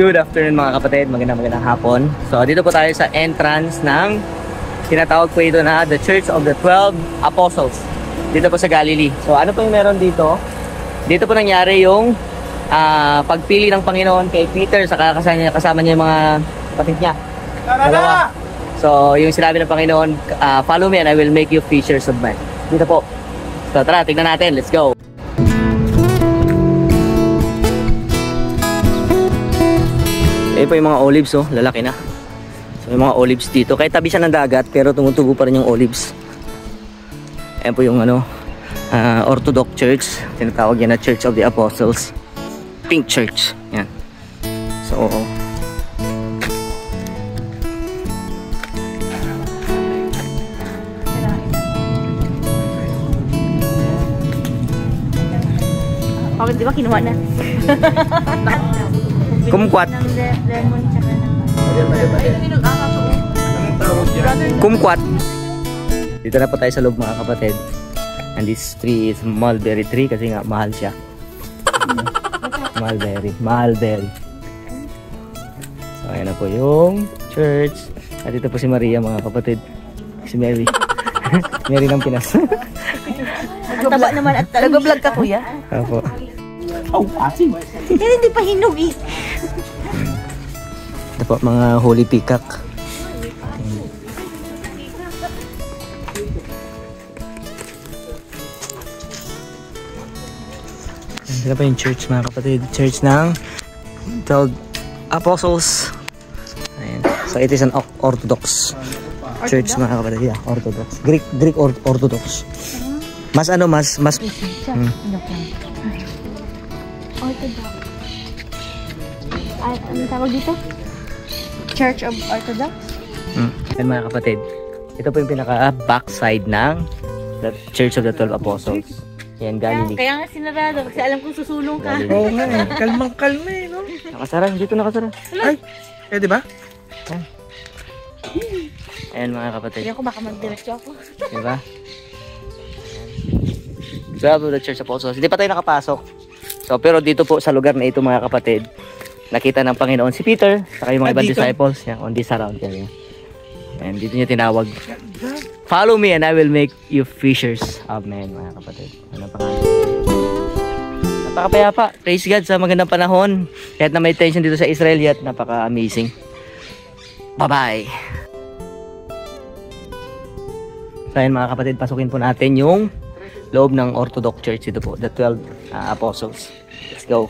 Good afternoon mga kapatid, magandang hapon. So dito po tayo sa entrance ng tinatawag po ito na The Church of the 12 Apostles dito po sa Galilee. So ano po yung meron dito? Dito po nangyari yung pagpili ng Panginoon kay Peter sa kasama niya yung mga kapatid niya. Dalawa. So yung sinabi ng Panginoon, follow me and I will make you fishers of men. Dito po. So tara, tignan natin. Let's go. Ayan po yung mga olives, oh, lalaki na. So yung mga olives dito, kahit tabi siya ng dagat pero tumutubo pa rin yung olives. Ayan po yung Orthodox Church, tinatawag yan na Church of the Apostles, Pink Church. Yan. So bakit di ba kinuha na? kumquat. Lemon tsaka Kumquat. Dito na po tayo sa loob mga kapatid. And this tree is mulberry tree kasi nga mahal siya. Mulberry. So ayan na po yung church. At dito po si Maria mga kapatid. Si Mary. Mary ng Pinas. ang taba naman at nag-vlog ka kuya? Opo. Oh, asin. Yan hindi pa hinog eh. Ito po mga holy peacock. Ito po yung church mga kapatid. Church ng 12 Apostles. Ayan. So it is an Orthodox church mga kapatid. Yeah, Orthodox. Greek Orthodox. Mas Orthodox. Ano tawag dito? Church of Orthodox? Yan mga kapatid. Ito po yung pinaka-backside ng the Church of the 12 Apostles. Yan, Galilee. Kaya nga sinarado kasi alam kong susulong ka. Oo nga eh. Kalmang-kalma eh, no? Nakasara, dito nakasara. Ay, di ba? Ayan mga kapatid. Kaya ko baka magdiretso ako. Diba? Grabe the Church of Apostles. Hindi pa tayo nakapasok. So, pero dito po sa lugar na ito mga kapatid, nakita ng Panginoon si Peter, saka yung mga ibang disciples. Yan, on this around yan. And dito niya tinawag, follow me and I will make you fishers of men, mga kapatid. Ano pangalan? Napakapayapa. Praise God sa magandang panahon. Kahit na may tension dito sa Israel, yet napaka-amazing. Bye-bye. So ayan mga kapatid, pasukin po natin yung loob ng Orthodox Church dito po, the 12 Apostles. Let's go.